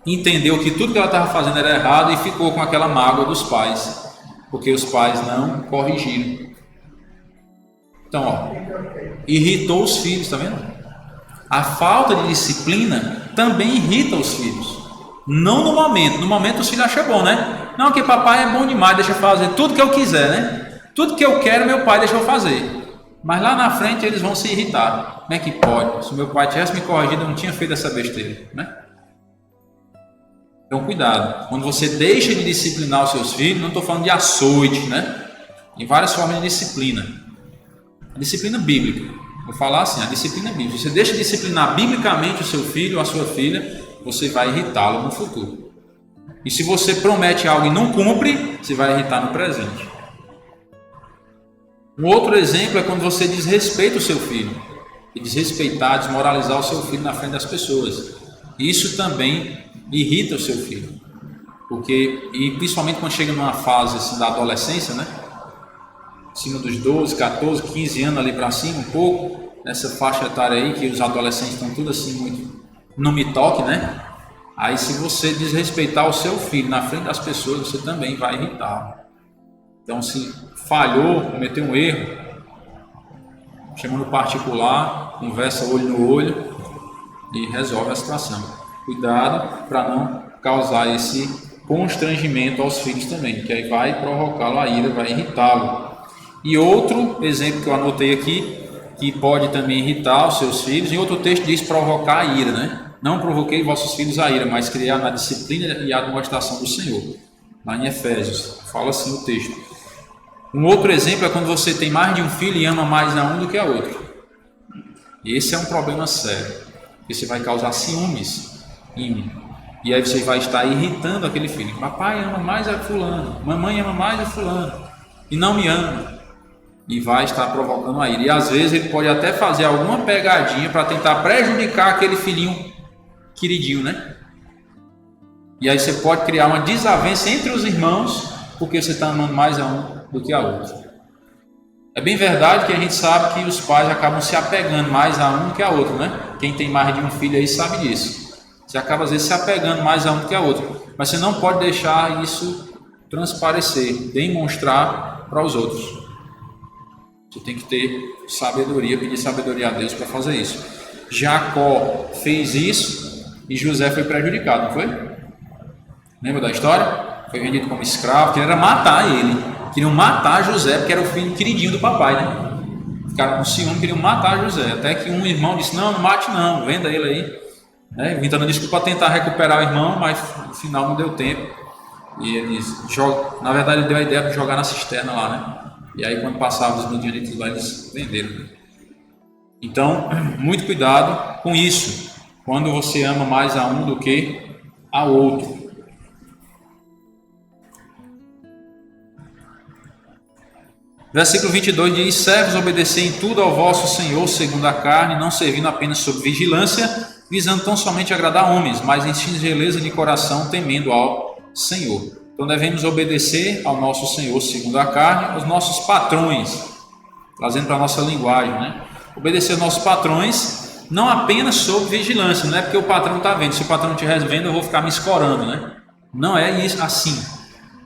entendeu que tudo que ela estava fazendo era errado e ficou com aquela mágoa dos pais, porque os pais não corrigiram. Então, irritou os filhos, tá vendo? A falta de disciplina também irrita os filhos. Não no momento os filhos acham bom, né? Não, que papai é bom demais, deixa eu fazer tudo que eu quiser, né? Tudo que eu quero, meu pai deixa eu fazer. Mas lá na frente eles vão se irritar. Como é que pode? Se meu pai tivesse me corrigido, eu não tinha feito essa besteira, né? Então, cuidado. Quando você deixa de disciplinar os seus filhos, não estou falando de açoite, né? Tem várias formas de disciplina. A disciplina bíblica. Vou falar assim, a disciplina bíblica. Você deixa de disciplinar biblicamente o seu filho ou a sua filha, você vai irritá-lo no futuro. E se você promete algo e não cumpre, você vai irritar no presente. Um outro exemplo é quando você desrespeita o seu filho. E desrespeitar, desmoralizar o seu filho na frente das pessoas. Isso também irrita o seu filho. E principalmente quando chega numa fase assim, da adolescência, né? Acima dos 12, 14, 15 anos ali para cima, um pouco. Nessa faixa etária aí, que os adolescentes estão tudo assim muito... Não me toque, né? Aí se você desrespeitar o seu filho na frente das pessoas, você também vai irritá-lo. Então se falhou, cometeu um erro, chama no particular, conversa olho no olho e resolve a situação. Cuidado para não causar esse constrangimento aos filhos também, que aí vai provocá-lo a ira, vai irritá-lo. E outro exemplo que eu anotei aqui, que pode também irritar os seus filhos, em outro texto diz provocar a ira, né? Não provoquei vossos filhos a ira, mas criar na disciplina e a demonstração do Senhor. Lá em Efésios, fala assim o texto. Um outro exemplo é quando você tem mais de um filho e ama mais a um do que a outro. E esse é um problema sério, porque você vai causar ciúmes em mim. E aí você vai estar irritando aquele filho. Papai ama mais a fulano, mamãe ama mais a fulano, e não me ama. E vai estar provocando a ira. E às vezes ele pode até fazer alguma pegadinha para tentar prejudicar aquele filhinho queridinho, né? E aí você pode criar uma desavença entre os irmãos, porque você está amando mais a um do que a outro. É bem verdade que a gente sabe que os pais acabam se apegando mais a um do que a outro, né? Quem tem mais de um filho aí sabe disso. Você acaba às vezes se apegando mais a um do que a outro. Mas você não pode deixar isso transparecer, demonstrar para os outros. Você tem que ter sabedoria, pedir sabedoria a Deus para fazer isso. Jacó fez isso e José foi prejudicado, não foi? Lembra da história? Foi vendido como escravo, queriam matar ele. Queriam matar José, porque era o filho queridinho do papai, né? Ficaram com ciúme, queriam matar José. Até que um irmão disse, não mate não, venda ele aí. Inventando desculpa para tentar recuperar o irmão, mas no final não deu tempo. E eles na verdade ele deu a ideia de jogar na cisterna lá, né? E aí quando passavam os medianitas lá, eles venderam. Então, muito cuidado com isso. Quando você ama mais a um do que a outro. Versículo 22 diz, servos, obedecei em tudo ao vosso Senhor segundo a carne, não servindo apenas sob vigilância, visando tão somente agradar homens, mas em singeleza de coração, temendo ao Senhor. Então devemos obedecer ao nosso Senhor segundo a carne, aos nossos patrões, trazendo para a nossa linguagem, né? Obedecer aos nossos patrões, não apenas sob vigilância, não é porque o patrão está vendo, se o patrão estiver vendo eu vou ficar me escorando, né? Não é isso assim.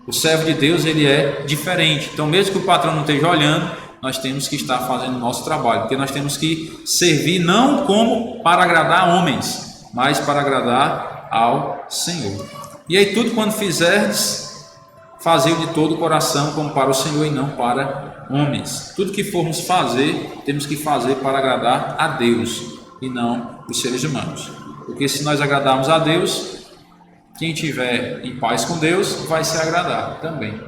O servo de Deus ele é diferente, então mesmo que o patrão não esteja olhando, nós temos que estar fazendo o nosso trabalho, porque nós temos que servir não como para agradar homens, mas para agradar ao Senhor. E aí tudo quando fizerdes, fazei-o de todo o coração como para o Senhor e não para homens. Tudo que formos fazer, temos que fazer para agradar a Deus e não os seres humanos, porque se nós agradarmos a Deus, quem estiver em paz com Deus vai se agradar também.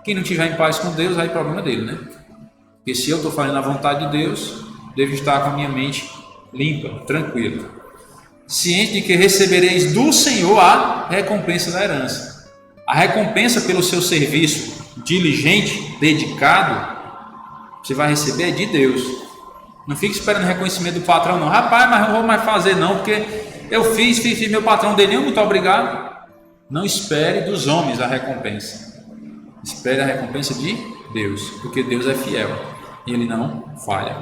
Quem não estiver em paz com Deus, aí é problema dele, né? Porque se eu estou fazendo a vontade de Deus, devo estar com a minha mente limpa, tranquila. Ciente de que recebereis do Senhor a recompensa da herança. A recompensa pelo seu serviço diligente, dedicado, você vai receber de Deus. Não fique esperando reconhecimento do patrão, não. Rapaz, mas não vou mais fazer não, porque eu fiz, meu patrão dele nem muito obrigado. Não espere dos homens a recompensa. Espere a recompensa de Deus, porque Deus é fiel e Ele não falha.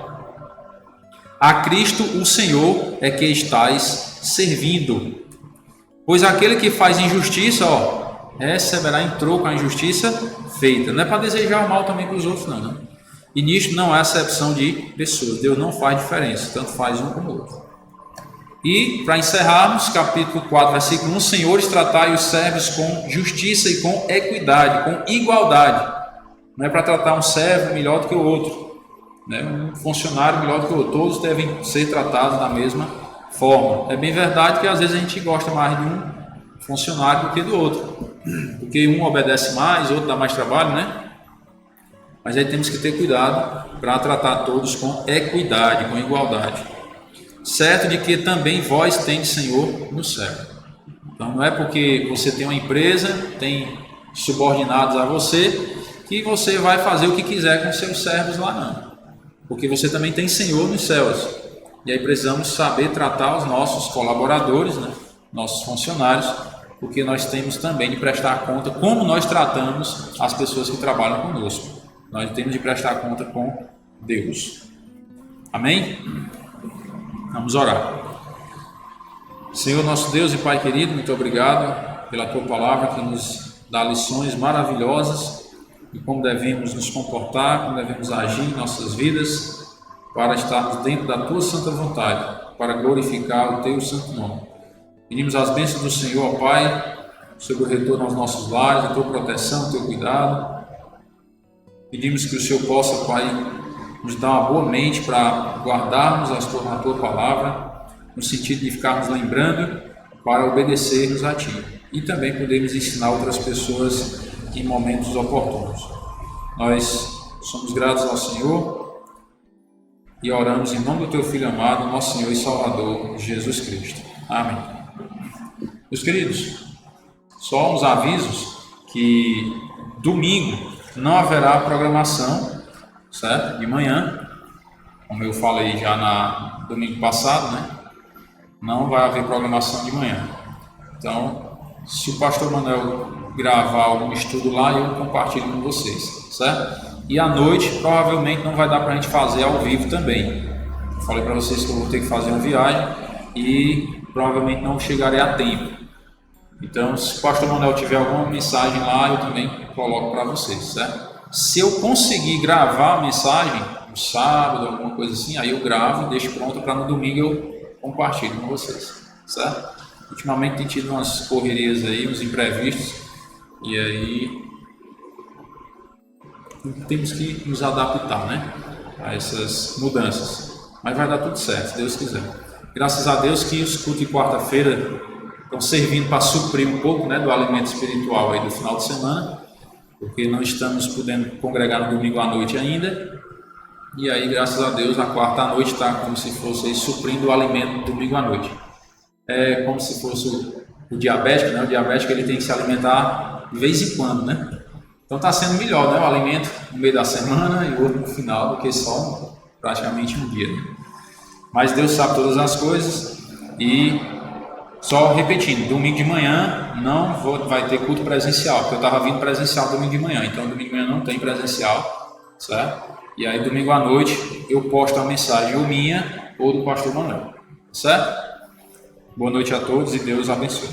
A Cristo, o Senhor, é que estais servindo. Pois aquele que faz injustiça, receberá em troco a injustiça feita. Não é para desejar o mal também para os outros, não. E nisto não há acepção de pessoas. Deus não faz diferença, tanto faz um como o outro. E, para encerrarmos, capítulo 4, versículo 1, Senhores, tratai os servos com justiça e com equidade, com igualdade. Não é para tratar um servo melhor do que o outro, né? Um funcionário melhor do que o outro. Todos devem ser tratados da mesma forma. É bem verdade que às vezes a gente gosta mais de um funcionário do que do outro, porque um obedece mais, outro dá mais trabalho, né? Mas aí temos que ter cuidado para tratar todos com equidade, com igualdade. Certo de que também vós tendes Senhor no céu. Então não é porque você tem uma empresa, tem subordinados a você, que você vai fazer o que quiser com seus servos lá, não. Porque você também tem Senhor nos céus. E aí precisamos saber tratar os nossos colaboradores, né? Nossos funcionários, porque nós temos também de prestar conta como nós tratamos as pessoas que trabalham conosco. Nós temos de prestar conta com Deus. Amém? Vamos orar. Senhor nosso Deus e Pai querido, muito obrigado pela Tua palavra que nos dá lições maravilhosas de como devemos nos comportar, como devemos agir em nossas vidas para estarmos dentro da Tua santa vontade, para glorificar o Teu santo nome. Pedimos as bênçãos do Senhor, ó Pai, sobre o retorno aos nossos lares, a Tua proteção, o Teu cuidado. Pedimos que o Senhor possa, Pai, nos dar uma boa mente para guardarmos a Tua palavra, no sentido de ficarmos lembrando para obedecermos a Ti e também podemos ensinar outras pessoas em momentos oportunos. Nós somos gratos ao Senhor e oramos em nome do Teu Filho amado, nosso Senhor e Salvador, Jesus Cristo. Amém. Meus queridos, só uns avisos que domingo não haverá programação, certo? De manhã, como eu falei já na domingo passado, né? Não vai haver programação de manhã. Então, se o pastor Manuel gravar algum estudo lá, eu compartilho com vocês, certo? E à noite, provavelmente não vai dar para a gente fazer ao vivo também. Eu falei para vocês que eu vou ter que fazer uma viagem e provavelmente não chegarei a tempo. Então, se o pastor Manuel tiver alguma mensagem lá, eu também coloco para vocês, certo? Se eu conseguir gravar a mensagem no sábado, alguma coisa assim, aí eu gravo e deixo pronto para no domingo eu compartilho com vocês, certo? Ultimamente tem tido umas correrias aí, uns imprevistos, e aí temos que nos adaptar, né, a essas mudanças. Mas vai dar tudo certo, se Deus quiser. Graças a Deus que os cultos de quarta-feira estão servindo para suprir um pouco, né, do alimento espiritual aí do final de semana, porque não estamos podendo congregar no domingo à noite ainda. E aí, graças a Deus, a quarta à noite está como se fosse aí, suprindo o alimento do domingo à noite. É como se fosse o diabético, né? O diabético ele tem que se alimentar de vez em quando, né? Então está sendo melhor, né? O alimento no meio da semana e o outro no final, do que só praticamente um dia, né? Mas Deus sabe todas as coisas e só repetindo, domingo de manhã vai ter culto presencial, porque eu estava vindo presencial domingo de manhã, então domingo de manhã não tem presencial, certo? E aí domingo à noite eu posto a mensagem ou minha ou do pastor Manuel, certo? Boa noite a todos e Deus abençoe.